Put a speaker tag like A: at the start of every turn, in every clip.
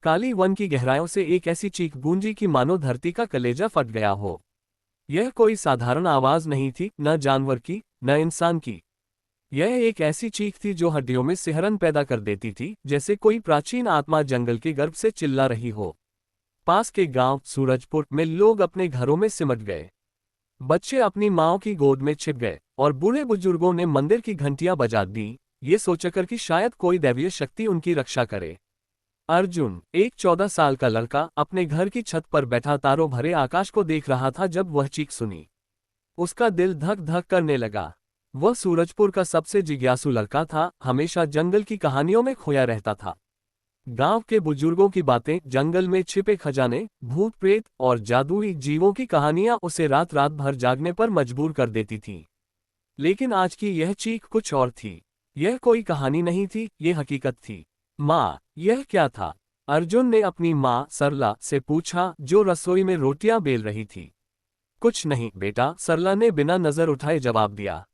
A: काली one की गहराइयों से एक ऐसी चीख गूंजी कि मानो धरती का कलेजा फट गया हो। यह कोई साधारण आवाज नहीं थी, न जानवर की, न इंसान की। यह एक ऐसी चीख थी जो हड्डियों में सिहरन पैदा कर देती थी, जैसे कोई प्राचीन आत्मा जंगल के गर्भ से चिल्ला रही हो। पास के गांव सूरजपुर में लोग अपने घरों में सिमट गए। बच्चे अपनी माँओं की गोद में छिप गए और बूढ़े बुजुर्गों ने मंदिर की घंटियां बजा दी, ये सोचकर कि शायद कोई दैवीय शक्ति उनकी रक्षा करे। अर्जुन, एक 14 साल का लड़का, अपने घर की छत पर बैठा तारों भरे आकाश को देख रहा था जब वह चीख सुनी। उसका दिल धक धक करने लगा। वह सूरजपुर का सबसे जिज्ञासु लड़का था, हमेशा जंगल की कहानियों में खोया रहता था। गांव के बुजुर्गों की बातें, जंगल में छिपे खजाने, भूत प्रेत और जादुई जीवों की कहानियां उसे रात रात भर जागने पर मजबूर कर देती थीं। लेकिन आज की यह चीख कुछ और थी। यह कोई कहानी नहीं थी, यह हकीकत थी। माँ, यह क्या था? अर्जुन ने अपनी माँ सरला से पूछा, जो रसोई में रोटियां बेल रही थी। कुछ नहीं बेटा, सरला ने बिना नजर उठाए जवाब दिया।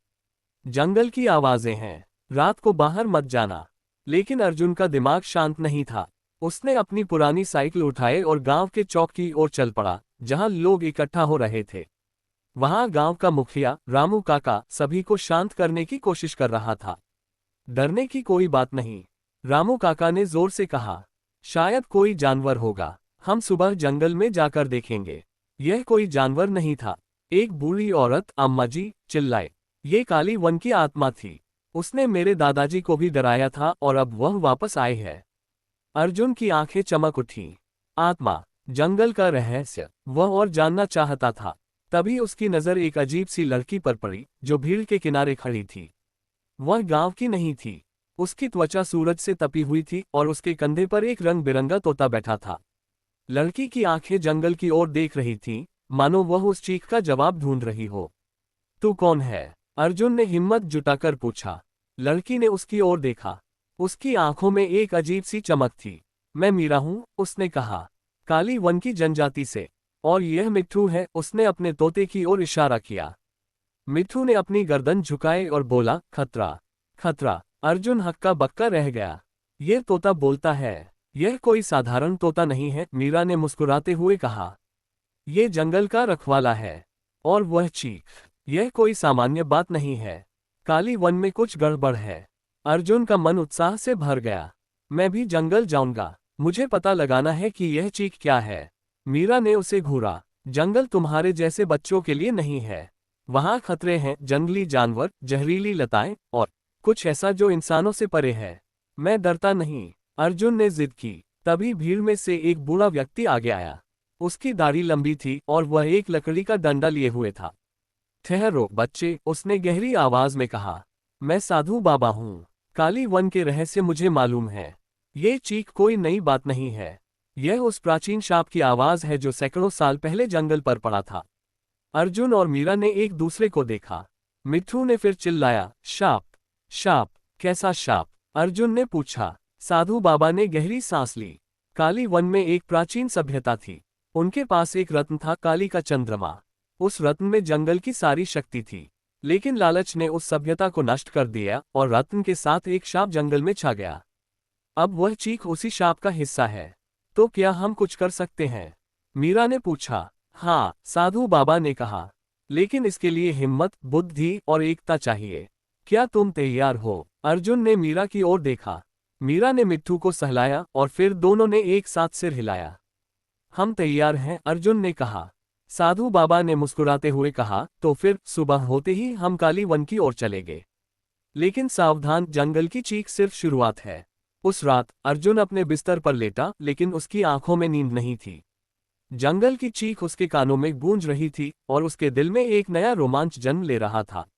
A: जंगल की आवाजें हैं, रात को बाहर मत जाना। लेकिन अर्जुन का दिमाग शांत नहीं था। उसने अपनी पुरानी साइकिल उठाए और गांव के चौक की ओर चल पड़ा, जहां लोग इकट्ठा हो रहे थे। वहां गांव का मुखिया रामू काका सभी को शांत करने की कोशिश कर रहा था। डरने की कोई बात नहीं, रामू काका ने जोर से कहा। शायद कोई जानवर होगा, हम सुबह जंगल में जाकर देखेंगे। यह कोई जानवर नहीं था। एक बूढ़ी औरत अम्मा जी चिल्लाए। ये काली वन की आत्मा थी। उसने मेरे दादाजी को भी डराया था और अब वह वापस आए है। अर्जुन की आंखें चमक उठीं। आत्मा, जंगल का रहस्य, वह और जानना चाहता था। तभी उसकी नजर एक अजीब सी लड़की पर पड़ी, जो भीड़ के किनारे खड़ी थी। वह गांव की नहीं थी। उसकी त्वचा सूरज से तपी हुई थी और उसके कंधे पर एक रंग बिरंगा तोता बैठा था। लड़की की आंखें जंगल की ओर देख रही थीं, मानो वह उस चीख का जवाब ढूंढ रही हो। तू कौन है? अर्जुन ने हिम्मत जुटाकर पूछा। लड़की ने उसकी ओर देखा। उसकी आंखों में एक अजीब सी चमक थी। मैं मीरा हूं, उसने कहा। काली वन की जनजाति से। और यह मिट्ठू है, उसने अपने तोते की ओर इशारा किया। मिट्ठू ने अपनी गर्दन झुकाए और बोला, खतरा, खतरा। अर्जुन हक्का बक्का रह गया। यह तोता बोलता है। यह कोई साधारण तोता नहीं है, मीरा ने मुस्कुराते हुए कहा। यह जंगल का रखवाला है। और वह चीख, यह कोई सामान्य बात नहीं है। काली वन में कुछ गड़बड़ है। अर्जुन का मन उत्साह से भर गया। मैं भी जंगल जाऊंगा, मुझे पता लगाना है कि यह चीख क्या है। मीरा ने उसे घूरा। जंगल तुम्हारे जैसे बच्चों के लिए नहीं है। वहां खतरे हैं, जंगली जानवर, जहरीली लताएं और कुछ ऐसा जो इंसानों से परे है। मैं डरता नहीं, अर्जुन ने जिद की। तभी भीड़ में से एक बूढ़ा व्यक्ति आगे आया। उसकी दाढ़ी लंबी थी और वह एक लकड़ी का डंडा लिए हुए था। ठहरो बच्चे, उसने गहरी आवाज में कहा। मैं साधु बाबा हूँ। काली वन के रहस्य मुझे मालूम है। ये चीख कोई नई बात नहीं है। यह उस प्राचीन शाप की आवाज है जो सैकड़ों साल पहले जंगल पर पड़ा था। अर्जुन और मीरा ने एक दूसरे को देखा। मिट्ठू ने फिर चिल्लाया, शाप, शाप, कैसा शाप? अर्जुन ने पूछा। साधु बाबा ने गहरी सांस ली। काली वन में एक प्राचीन सभ्यता थी। उनके पास एक रत्न था, काली का चंद्रमा। उस रत्न में जंगल की सारी शक्ति थी। लेकिन लालच ने उस सभ्यता को नष्ट कर दिया और रत्न के साथ एक शाप जंगल में छा गया। अब वह चीख उसी शाप का हिस्सा है। तो क्या हम कुछ कर सकते हैं? मीरा ने पूछा। हाँ, साधु बाबा ने कहा। लेकिन इसके लिए हिम्मत, बुद्धि और एकता चाहिए। क्या तुम तैयार हो? अर्जुन ने मीरा की ओर देखा। मीरा ने मिट्ठू को सहलाया और फिर दोनों ने एक साथ सिर हिलाया। हम तैयार हैं, अर्जुन ने कहा। साधु बाबा ने मुस्कुराते हुए कहा, तो फिर सुबह होते ही हम काली वन की ओर चलेंगे। लेकिन सावधान, जंगल की चीख सिर्फ शुरुआत है। उस रात अर्जुन अपने बिस्तर पर लेटा, लेकिन उसकी आंखों में नींद नहीं थी। जंगल की चीख उसके कानों में गूंज रही थी और उसके दिल में एक नया रोमांच जन्म ले रहा था।